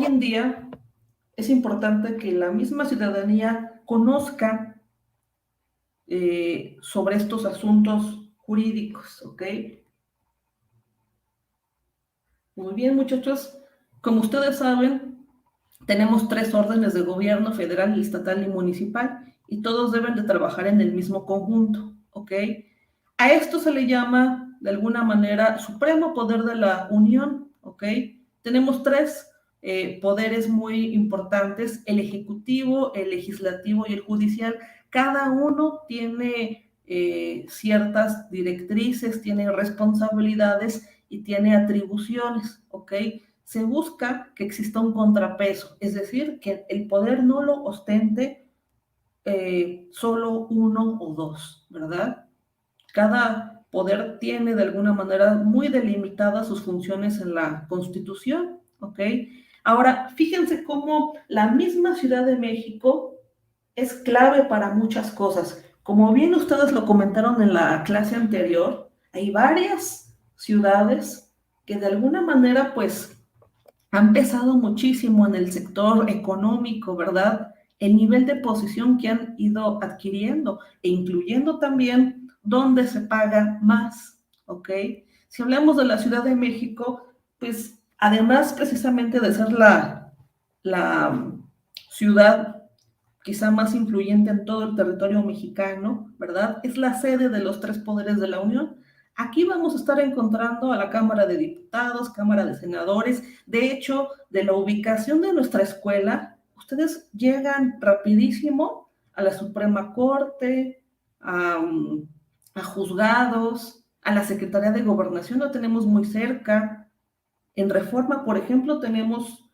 hoy en día es importante que la misma ciudadanía conozca sobre estos asuntos jurídicos, ¿ok? Muy bien, muchachos. Como ustedes saben, tenemos 3 órdenes de gobierno: federal, estatal y municipal, y todos deben de trabajar en el mismo conjunto, ¿ok? A esto se le llama, de alguna manera, supremo poder de la Unión, ¿ok? Tenemos 3 poderes muy importantes: el ejecutivo, el legislativo y el judicial. Cada uno tiene ciertas directrices, tiene responsabilidades y tiene atribuciones, ¿ok? Se busca que exista un contrapeso, es decir, que el poder no lo ostente solo uno o dos, ¿verdad? Cada poder tiene de alguna manera muy delimitadas sus funciones en la Constitución, ¿ok? Ahora, fíjense cómo la misma Ciudad de México es clave para muchas cosas. Como bien ustedes lo comentaron en la clase anterior, hay varias ciudades que de alguna manera pues han pesado muchísimo en el sector económico, ¿verdad? El nivel de posición que han ido adquiriendo e incluyendo también dónde se paga más, ¿ok? Si hablamos de la Ciudad de México, pues además precisamente de ser la ciudad quizá más influyente en todo el territorio mexicano, ¿verdad? Es la sede de los 3 poderes de la Unión. Aquí vamos a estar encontrando a la Cámara de Diputados, Cámara de Senadores. De hecho, de la ubicación de nuestra escuela, ustedes llegan rapidísimo a la Suprema Corte, a juzgados, a la Secretaría de Gobernación, lo tenemos muy cerca. En Reforma, por ejemplo, tenemos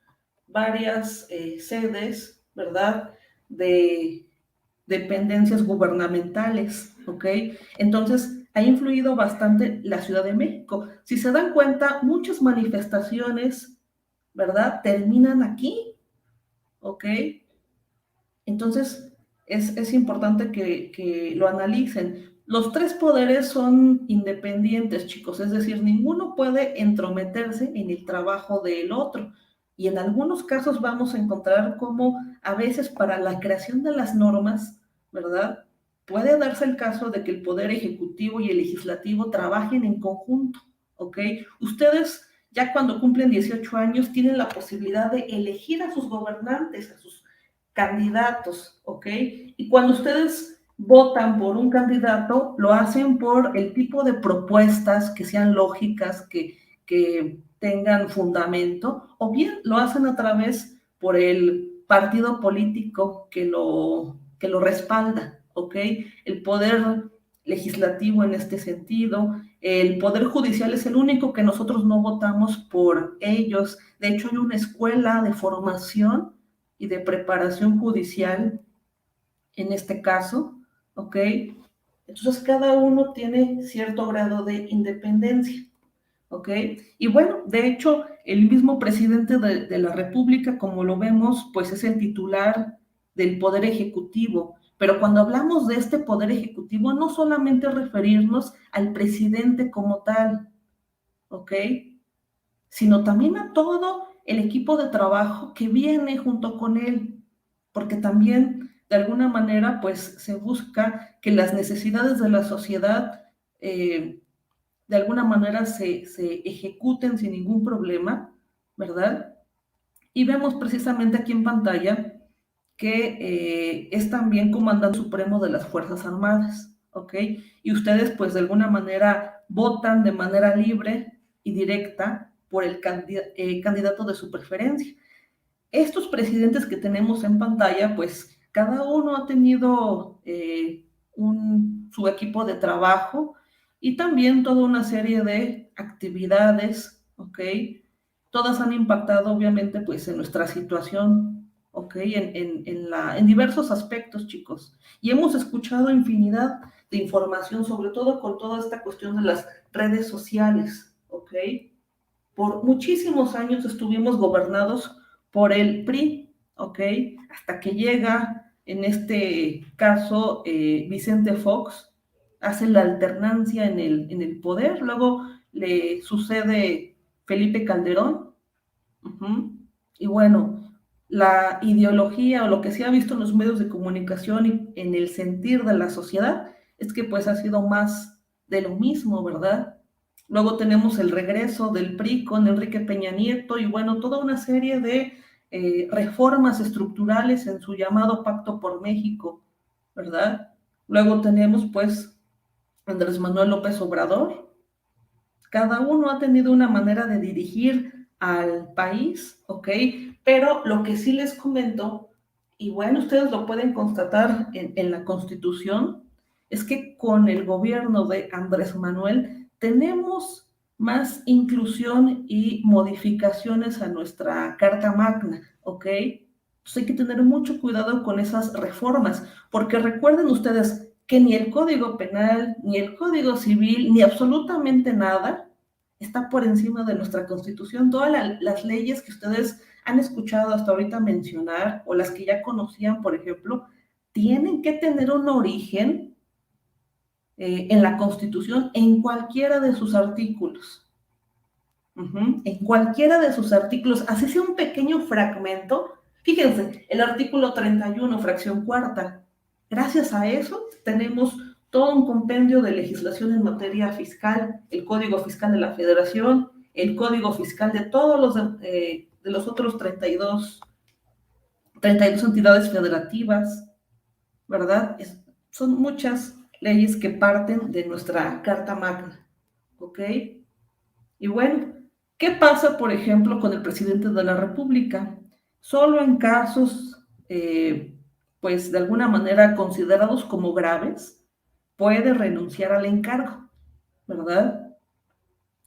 varias sedes, ¿verdad?, de dependencias gubernamentales, ¿ok? Entonces, ha influido bastante la Ciudad de México. Si se dan cuenta, muchas manifestaciones, ¿verdad?, terminan aquí, ¿ok? Entonces, es importante que lo analicen. Los 3 poderes son independientes, chicos, es decir, ninguno puede entrometerse en el trabajo del otro. Y en algunos casos vamos a encontrar cómo a veces para la creación de las normas, ¿verdad? Puede darse el caso de que el poder ejecutivo y el legislativo trabajen en conjunto, ¿ok? Ustedes ya cuando cumplen 18 años tienen la posibilidad de elegir a sus gobernantes, a sus candidatos, ¿ok? Y cuando ustedes votan por un candidato, lo hacen por el tipo de propuestas que sean lógicas, que tengan fundamento, o bien lo hacen a través por el partido político que lo respalda, ¿ok? El poder legislativo en este sentido, el poder judicial es el único que nosotros no votamos por ellos. De hecho, hay una escuela de formación y de preparación judicial en este caso, ¿ok? Entonces cada uno tiene cierto grado de independencia, ¿ok? Y bueno, de hecho, el mismo presidente de la República, como lo vemos, pues es el titular del Poder Ejecutivo. Pero cuando hablamos de este Poder Ejecutivo, no solamente referirnos al presidente como tal, ¿ok?, sino también a todo el equipo de trabajo que viene junto con él, porque también de alguna manera pues se busca que las necesidades de la sociedad de alguna manera se ejecuten sin ningún problema, ¿verdad? Y vemos precisamente aquí en pantalla que es también comandante supremo de las Fuerzas Armadas, ¿ok? Y ustedes pues de alguna manera votan de manera libre y directa por el candidato de su preferencia. Estos presidentes que tenemos en pantalla, pues cada uno ha tenido su equipo de trabajo y también toda una serie de actividades, ¿ok? Todas han impactado obviamente pues en nuestra situación, ¿ok? En diversos aspectos, chicos. Y hemos escuchado infinidad de información, sobre todo con toda esta cuestión de las redes sociales, ¿ok? Por muchísimos años estuvimos gobernados por el PRI, ¿ok? Hasta que llega, en este caso, Vicente Fox, hace la alternancia en el poder, luego le sucede Felipe Calderón, uh-huh, Y bueno, la ideología o lo que se ha visto en los medios de comunicación y en el sentir de la sociedad es que pues ha sido más de lo mismo, ¿verdad? Luego tenemos el regreso del PRI con Enrique Peña Nieto y bueno, toda una serie de reformas estructurales en su llamado Pacto por México, ¿verdad? Luego tenemos pues Andrés Manuel López Obrador. Cada uno ha tenido una manera de dirigir al país, ¿ok? Pero lo que sí les comento, y bueno, ustedes lo pueden constatar en la Constitución, es que con el gobierno de Andrés Manuel tenemos más inclusión y modificaciones a nuestra Carta Magna, ¿ok? Entonces hay que tener mucho cuidado con esas reformas, porque recuerden ustedes que ni el Código Penal, ni el Código Civil, ni absolutamente nada está por encima de nuestra Constitución. Todas las leyes que ustedes han escuchado hasta ahorita mencionar, o las que ya conocían, por ejemplo, tienen que tener un origen en la Constitución en cualquiera de sus artículos. En cualquiera de sus artículos, así sea un pequeño fragmento. Fíjense, el artículo 31, fracción cuarta. Gracias a eso tenemos todo un compendio de legislación en materia fiscal, el Código Fiscal de la Federación, el Código Fiscal de todos de los otros 32 entidades federativas, ¿verdad? Son muchas leyes que parten de nuestra Carta Magna, ¿ok? Y bueno, ¿qué pasa, por ejemplo, con el presidente de la República? Solo en casos, pues de alguna manera considerados como graves, puede renunciar al encargo, ¿verdad?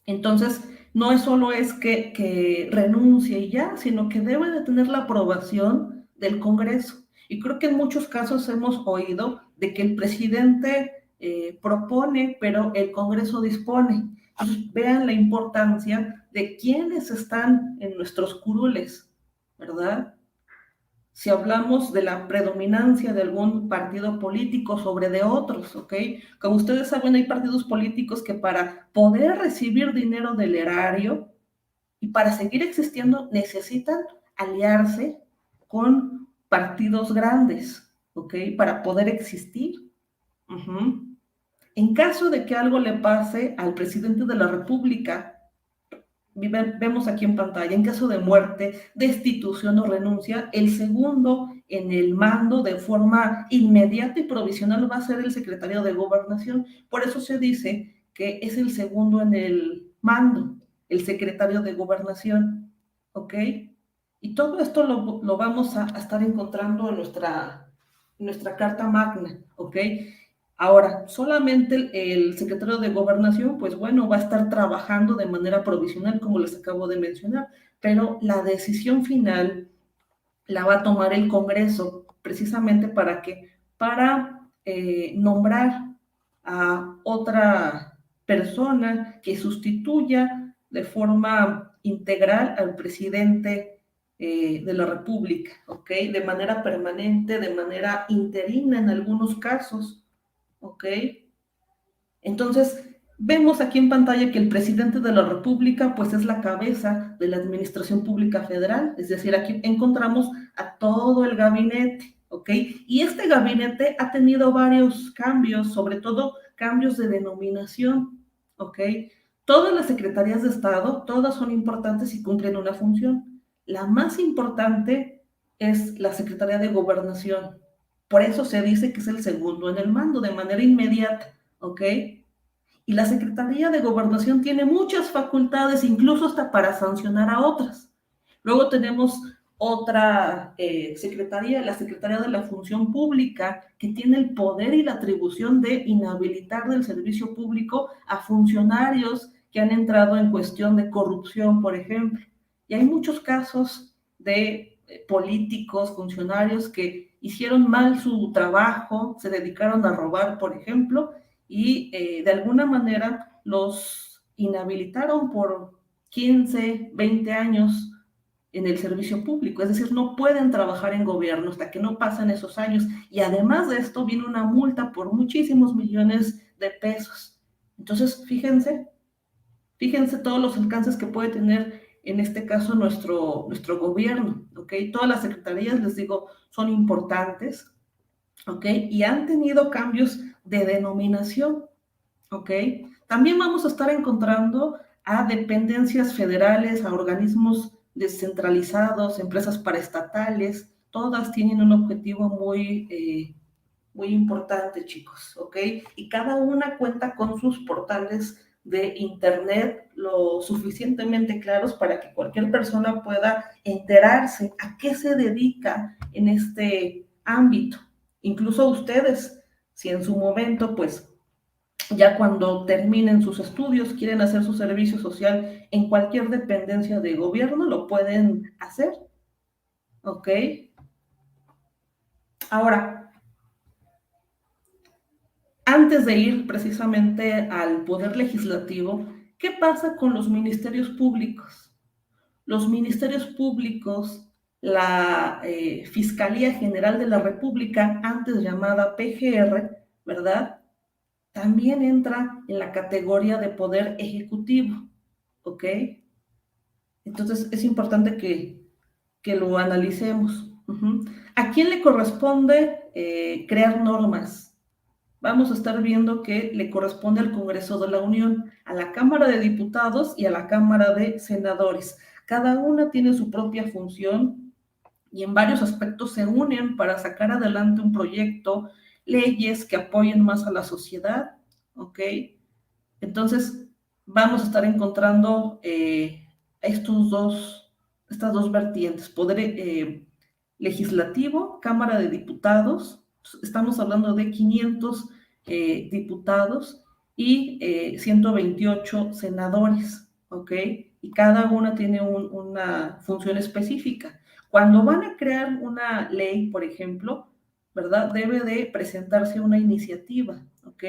Entonces, no es solo es que renuncie y ya, sino que debe de tener la aprobación del Congreso. Y creo que en muchos casos hemos oído de que el presidente propone, pero el Congreso dispone. Entonces, vean la importancia de quiénes están en nuestros curules, ¿verdad? Si hablamos de la predominancia de algún partido político sobre de otros, ¿ok? Como ustedes saben, hay partidos políticos que para poder recibir dinero del erario y para seguir existiendo necesitan aliarse con partidos grandes, ¿ok? Para poder existir. Uh-huh. En caso de que algo le pase al presidente de la República, vemos aquí en pantalla, en caso de muerte, destitución o renuncia, el segundo en el mando de forma inmediata y provisional va a ser el secretario de Gobernación. Por eso se dice que es el segundo en el mando, el secretario de Gobernación, ¿ok? Y todo esto lo vamos a estar encontrando en nuestra Carta Magna, ¿ok? Ahora, solamente el secretario de Gobernación, pues bueno, va a estar trabajando de manera provisional, como les acabo de mencionar, pero la decisión final la va a tomar el Congreso, precisamente para que, para nombrar a otra persona que sustituya de forma integral al presidente de la República, ¿ok? De manera permanente, de manera interina en algunos casos. ¿Ok? Entonces, vemos aquí en pantalla que el presidente de la República, pues es la cabeza de la Administración Pública Federal, es decir, aquí encontramos a todo el gabinete, ¿ok? Y este gabinete ha tenido varios cambios, sobre todo cambios de denominación, ¿ok? Todas las secretarías de Estado, todas son importantes y cumplen una función. La más importante es la Secretaría de Gobernación. Por eso se dice que es el segundo en el mando, de manera inmediata, ¿ok? Y la Secretaría de Gobernación tiene muchas facultades, incluso hasta para sancionar a otras. Luego tenemos otra secretaría, la Secretaría de la Función Pública, que tiene el poder y la atribución de inhabilitar del servicio público a funcionarios que han entrado en cuestión de corrupción, por ejemplo. Y hay muchos casos de políticos, funcionarios que hicieron mal su trabajo, se dedicaron a robar, por ejemplo, y de alguna manera los inhabilitaron por 15, 20 años en el servicio público, es decir, no pueden trabajar en gobierno hasta que no pasen esos años y además de esto viene una multa por muchísimos millones de pesos. Entonces, fíjense todos los alcances que puede tener en este caso nuestro gobierno, ¿ok? Todas las secretarías, les digo, son importantes, ¿ok? Y han tenido cambios de denominación, ¿ok? También vamos a estar encontrando a dependencias federales, a organismos descentralizados, empresas paraestatales, todas tienen un objetivo muy importante, chicos, ¿ok? Y cada una cuenta con sus portales de internet lo suficientemente claros para que cualquier persona pueda enterarse a qué se dedica en este ámbito. Incluso ustedes, si en su momento, pues, ya cuando terminen sus estudios, quieren hacer su servicio social en cualquier dependencia de gobierno, lo pueden hacer, ¿ok? Ahora, antes de ir precisamente al poder legislativo, ¿qué pasa con los ministerios públicos? Los ministerios públicos, la Fiscalía General de la República, antes llamada PGR, ¿verdad? También entra en la categoría de poder ejecutivo, ¿ok? Entonces es importante que lo analicemos. ¿A quién le corresponde crear normas? Vamos a estar viendo que le corresponde al Congreso de la Unión, a la Cámara de Diputados y a la Cámara de Senadores. Cada una tiene su propia función y en varios aspectos se unen para sacar adelante un proyecto, leyes que apoyen más a la sociedad, ¿ok? Entonces, vamos a estar encontrando estas dos vertientes, poder legislativo, Cámara de Diputados, estamos hablando de 500 diputados y 128 senadores, ¿ok? Y cada una tiene una función específica. Cuando van a crear una ley, por ejemplo, ¿verdad? Debe de presentarse una iniciativa, ¿ok?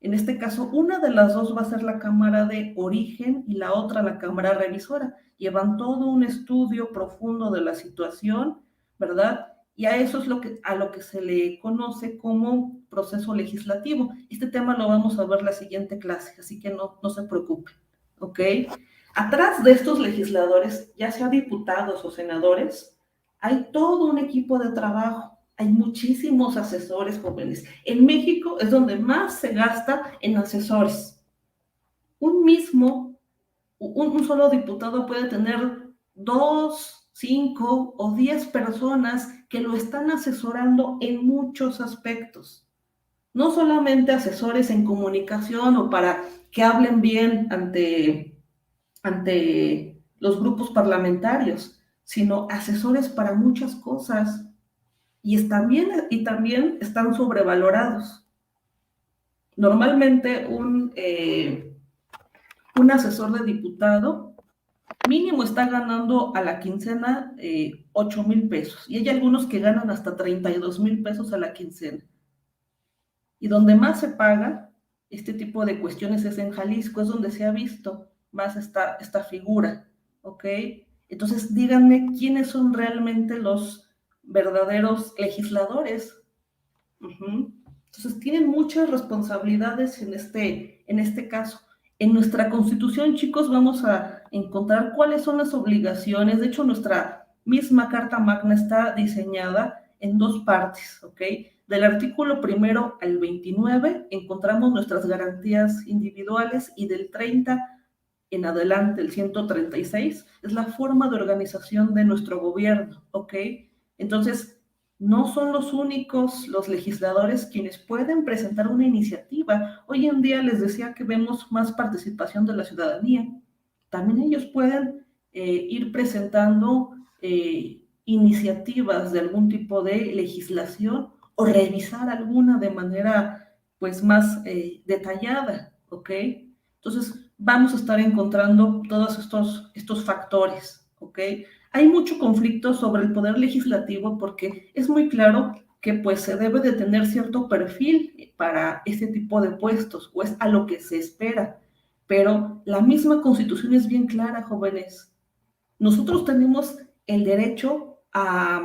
En este caso, una de las dos va a ser la cámara de origen y la otra la cámara revisora. Llevan todo un estudio profundo de la situación, ¿verdad? Y a eso es a lo que se le conoce como proceso legislativo. Este tema lo vamos a ver la siguiente clase, así que no se preocupen, ¿ok? Atrás de estos legisladores, ya sea diputados o senadores, hay todo un equipo de trabajo. Hay muchísimos asesores jóvenes. En México es donde más se gasta en asesores. Un solo diputado puede tener 2, 5 o 10 personas que lo están asesorando en muchos aspectos. No solamente asesores en comunicación o para que hablen bien ante los grupos parlamentarios, sino asesores para muchas cosas y también están sobrevalorados. Normalmente un asesor de diputado mínimo está ganando a la quincena 8,000 pesos y hay algunos que ganan hasta 32,000 pesos a la quincena. Y donde más se paga este tipo de cuestiones es en Jalisco, es donde se ha visto más esta figura, ¿ok? Entonces díganme quiénes son realmente los verdaderos legisladores. Entonces tienen muchas responsabilidades en este caso. En nuestra Constitución, chicos, vamos a encontrar cuáles son las obligaciones. De hecho, nuestra misma Carta Magna está diseñada en dos partes, ¿ok? Del artículo 1 al 29 encontramos nuestras garantías individuales y del 30 en adelante, el 136, es la forma de organización de nuestro gobierno, ¿ok? Entonces, no son los únicos los legisladores quienes pueden presentar una iniciativa. Hoy en día les decía que vemos más participación de la ciudadanía. También ellos pueden ir presentando iniciativas de algún tipo de legislación o revisar alguna de manera pues más detallada, ¿ok? Entonces vamos a estar encontrando todos estos factores, ¿ok? Hay mucho conflicto sobre el poder legislativo porque es muy claro que pues se debe de tener cierto perfil para este tipo de puestos, o es a lo que se espera. Pero la misma Constitución es bien clara, jóvenes. Nosotros tenemos el derecho a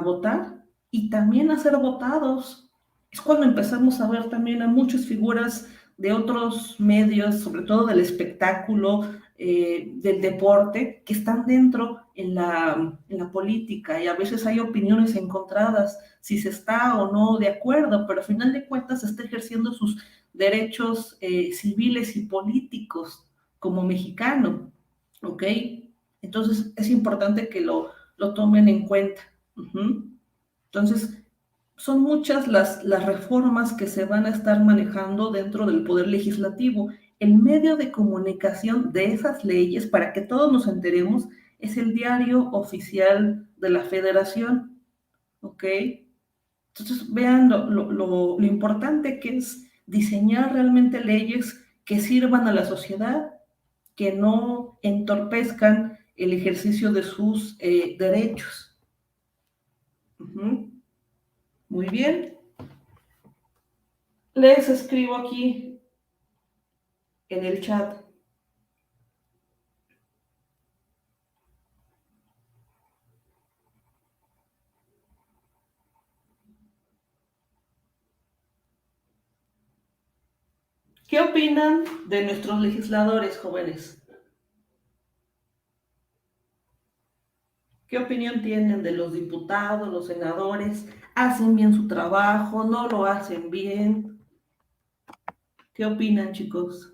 votar y también a ser votados. Es cuando empezamos a ver también a muchas figuras de otros medios, sobre todo del espectáculo, del deporte, que están dentro en la política y a veces hay opiniones encontradas si se está o no de acuerdo, pero al final de cuentas se está ejerciendo sus derechos civiles y políticos como mexicano, ¿ok? Entonces es importante que lo tomen en cuenta. Uh-huh. Entonces, son muchas las reformas que se van a estar manejando dentro del Poder Legislativo. El medio de comunicación de esas leyes, para que todos nos enteremos, es el diario oficial de la Federación, ¿ok? Entonces, vean lo importante que es diseñar realmente leyes que sirvan a la sociedad, que no entorpezcan el ejercicio de sus derechos. Uh-huh. Muy bien. Les escribo aquí en el chat. ¿Qué opinan de nuestros legisladores, jóvenes? ¿Qué opinión tienen de los diputados, los senadores? ¿Hacen bien su trabajo? ¿No lo hacen bien? ¿Qué opinan, chicos?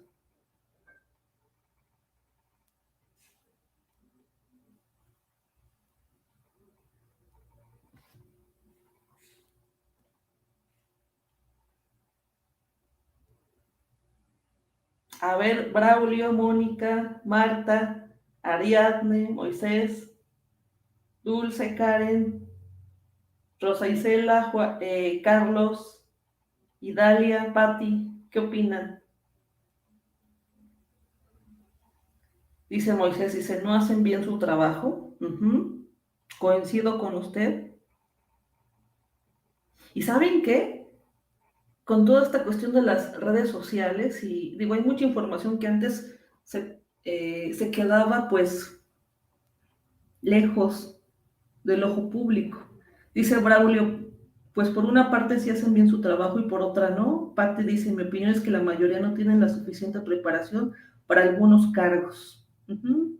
A ver, Braulio, Mónica, Marta, Ariadne, Moisés, Dulce, Karen, Rosa Isela, Carlos, Idalia, Patti, ¿qué opinan? Dice Moisés, dice, ¿no hacen bien su trabajo? Uh-huh. Coincido con usted. ¿Y saben qué? Con toda esta cuestión de las redes sociales, y digo, hay mucha información que antes se quedaba pues lejos del ojo público. Dice Braulio, pues por una parte sí hacen bien su trabajo y por otra no. Patti dice, mi opinión es que la mayoría no tienen la suficiente preparación para algunos cargos. Uh-huh.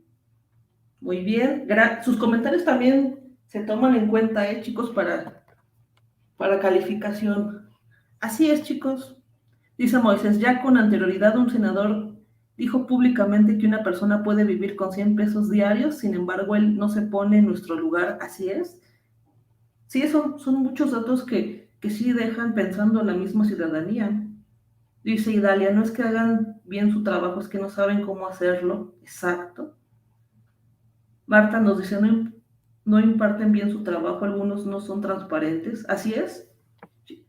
Muy bien. Sus comentarios también se toman en cuenta, chicos, para calificación. Así es, chicos. Dice Moisés, ya con anterioridad un senador dijo públicamente que una persona puede vivir con 100 pesos diarios, sin embargo, él no se pone en nuestro lugar. Así es. Sí, son muchos datos que sí dejan pensando a la misma ciudadanía. Dice Idalia, no es que hagan bien su trabajo, es que no saben cómo hacerlo. Exacto. Marta nos dice, no imparten bien su trabajo, algunos no son transparentes. Así es.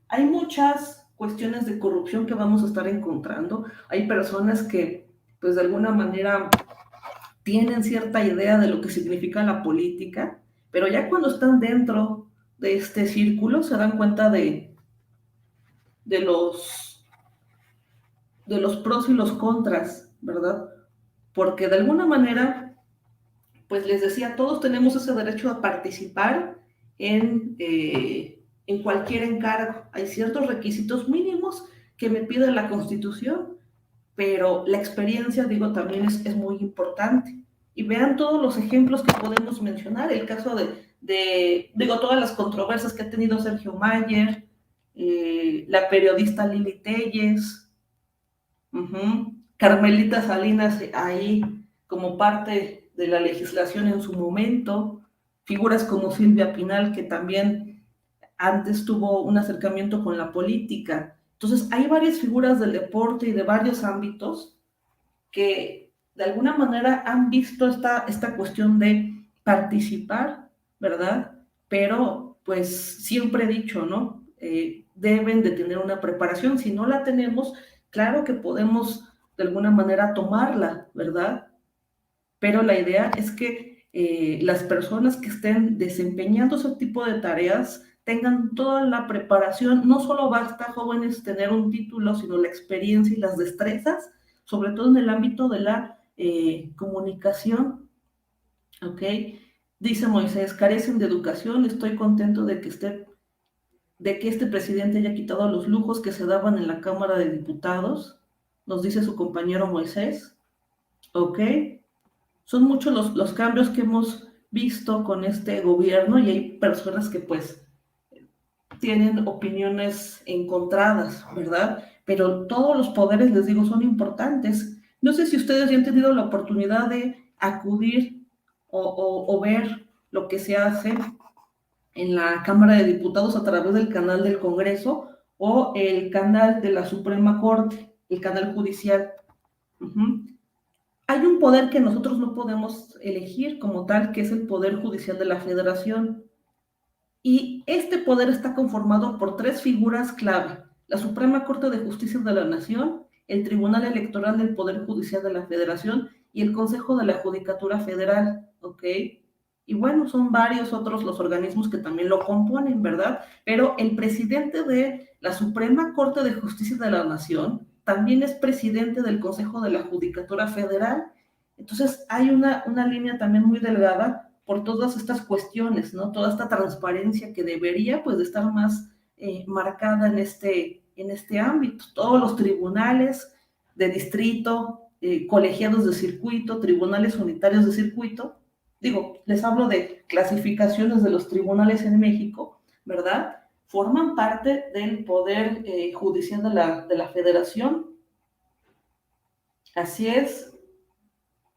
Hay muchas cuestiones de corrupción que vamos a estar encontrando. Hay personas que, pues de alguna manera, tienen cierta idea de lo que significa la política, pero ya cuando están dentro de este círculo se dan cuenta de los, de los pros y los contras, ¿verdad? Porque de alguna manera, pues les decía, todos tenemos ese derecho a participar en cualquier encargo. Hay ciertos requisitos mínimos que me pide la Constitución, pero la experiencia, digo, también es muy importante. Y vean todos los ejemplos que podemos mencionar, el caso digo, todas las controversias que ha tenido Sergio Mayer, la periodista Lili Telles, Carmelita Salinas ahí como parte de la legislación en su momento, figuras como Silvia Pinal que también antes tuvo un acercamiento con la política. Entonces hay varias figuras del deporte y de varios ámbitos que de alguna manera han visto esta cuestión de participar, ¿verdad? Pero pues siempre he dicho, ¿no? Deben de tener una preparación. Si no la tenemos, claro que podemos de alguna manera tomarla, ¿verdad? Pero la idea es que las personas que estén desempeñando ese tipo de tareas tengan toda la preparación. No solo basta, jóvenes, tener un título, sino la experiencia y las destrezas, sobre todo en el ámbito de la comunicación, ¿ok? Dice Moisés, carecen de educación, estoy contento de que este presidente haya quitado los lujos que se daban en la Cámara de Diputados. nos dice su compañero Moisés. ¿Ok? Son muchos los cambios que hemos visto con este gobierno y hay personas que pues tienen opiniones encontradas, ¿verdad? Pero todos los poderes, les digo, son importantes. No sé si ustedes ya han tenido la oportunidad de acudir o ver lo que se hace en la Cámara de Diputados a través del canal del Congreso o el canal de la Suprema Corte, el canal judicial. Uh-huh. Hay un poder que nosotros no podemos elegir como tal, que es el Poder Judicial de la Federación. Y este poder está conformado por tres figuras clave: la Suprema Corte de Justicia de la Nación, el Tribunal Electoral del Poder Judicial de la Federación y el Consejo de la Judicatura Federal, ¿ok? Y bueno, son varios otros los organismos que también lo componen, ¿verdad? Pero el presidente de la Suprema Corte de Justicia de la Nación también es presidente del Consejo de la Judicatura Federal. Entonces hay una línea también muy delgada por todas estas cuestiones, ¿no? Toda esta transparencia que debería, pues, de estar más marcada en este ámbito. Todos los tribunales de distrito, colegiados de circuito, tribunales unitarios de circuito, digo, les hablo de clasificaciones de los tribunales en México, ¿verdad? Forman parte del Poder Judicial de la Federación. Así es.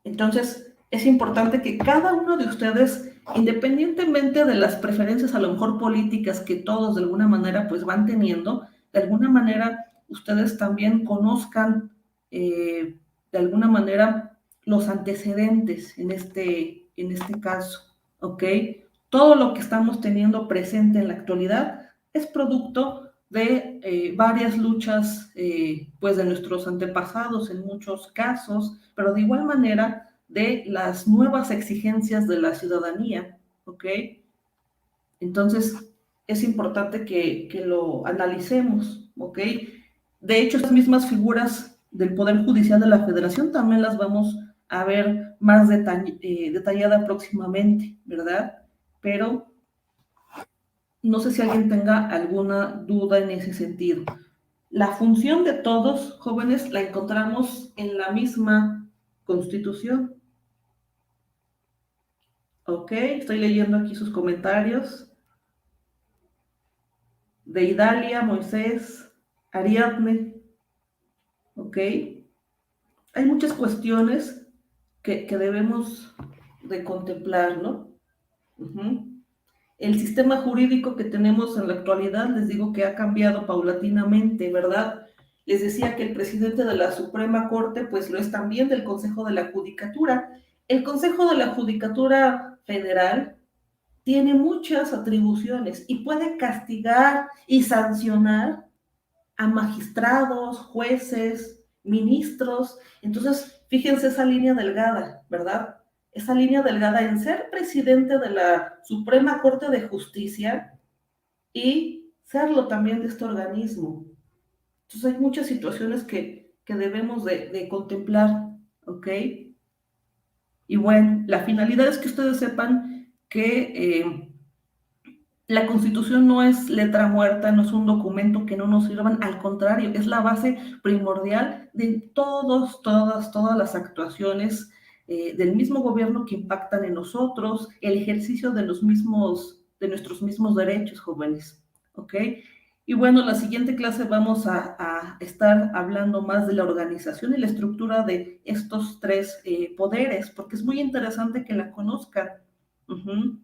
Entonces, es importante que cada uno de ustedes, independientemente de las preferencias a lo mejor políticas que todos de alguna manera pues van teniendo, de alguna manera ustedes también conozcan de alguna manera los antecedentes en este caso, ¿ok? Todo lo que estamos teniendo presente en la actualidad es producto de varias luchas pues de nuestros antepasados en muchos casos, pero de igual manera de las nuevas exigencias de la ciudadanía, ¿ok? Entonces es importante que lo analicemos, ¿ok? De hecho, estas mismas figuras del Poder Judicial de la Federación también las vamos a ver más detallada próximamente, ¿verdad? Pero no sé si alguien tenga alguna duda en ese sentido. La función de todos, jóvenes, la encontramos en la misma Constitución. Ok, estoy leyendo aquí sus comentarios. De Idalia, Moisés, Ariadne. Ok, hay muchas cuestiones que debemos de contemplar, ¿no? Uh-huh. El sistema jurídico que tenemos en la actualidad, les digo que ha cambiado paulatinamente, ¿verdad? Les decía que el presidente de la Suprema Corte, pues lo es también del Consejo de la Judicatura. El Consejo de la Judicatura Federal tiene muchas atribuciones y puede castigar y sancionar a magistrados, jueces, ministros. Entonces, fíjense esa línea delgada, ¿verdad? Esa línea delgada en ser presidente de la Suprema Corte de Justicia y serlo también de este organismo. Entonces, hay muchas situaciones que debemos de contemplar, ¿ok? Y bueno, la finalidad es que ustedes sepan que la Constitución no es letra muerta, no es un documento que no nos sirvan, al contrario, es la base primordial de todas las actuaciones del mismo gobierno que impactan en nosotros, el ejercicio de nuestros mismos derechos, jóvenes, ¿ok? Y bueno, la siguiente clase vamos a estar hablando más de la organización y la estructura de estos tres poderes, porque es muy interesante que la conozcan. Uh-huh.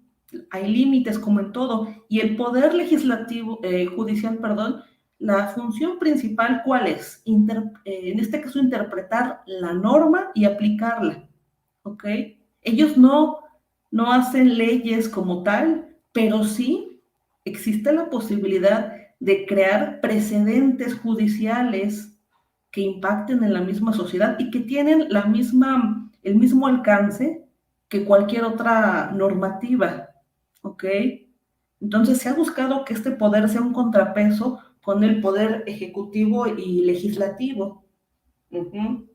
Hay límites como en todo. Y el poder legislativo, judicial, perdón, la función principal, ¿cuál es? En este caso, interpretar la norma y aplicarla, ¿ok? Ellos no hacen leyes como tal, pero sí existe la posibilidad de crear precedentes judiciales que impacten en la misma sociedad y que tienen el mismo alcance que cualquier otra normativa, ¿ok? Entonces se ha buscado que este poder sea un contrapeso con el poder ejecutivo y legislativo. Uh-huh.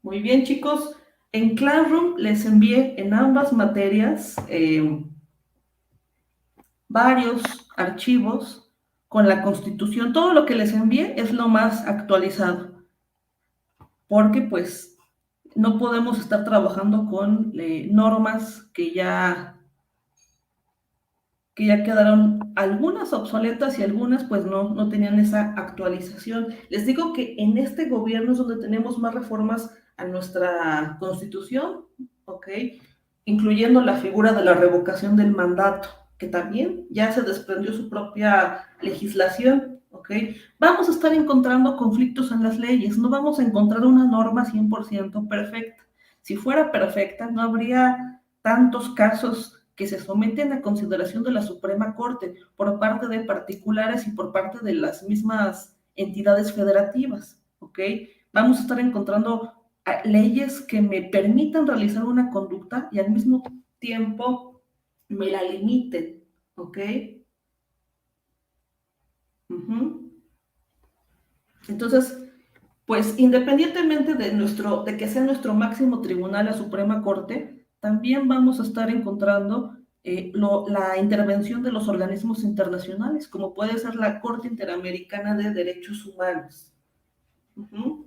Muy bien, chicos. En Classroom les envié en ambas materias varios archivos con la Constitución. Todo lo que les envié es lo más actualizado. porque pues no podemos estar trabajando con normas que ya quedaron algunas obsoletas y algunas pues no tenían esa actualización. Les digo que en este gobierno es donde tenemos más reformas a nuestra constitución, ¿ok? Incluyendo la figura de la revocación del mandato, que también ya se desprendió su propia legislación, ¿ok? Vamos a estar encontrando conflictos en las leyes, no vamos a encontrar una norma 100% perfecta. Si fuera perfecta, no habría tantos casos que se someten a consideración de la Suprema Corte por parte de particulares y por parte de las mismas entidades federativas, ¿ok? Vamos a estar encontrando leyes que me permitan realizar una conducta y al mismo tiempo me la limiten, ¿ok? Uh-huh. Entonces, pues independientemente de que sea nuestro máximo tribunal, la Suprema Corte, también vamos a estar encontrando la intervención de los organismos internacionales, como puede ser la Corte Interamericana de Derechos Humanos. Uh-huh.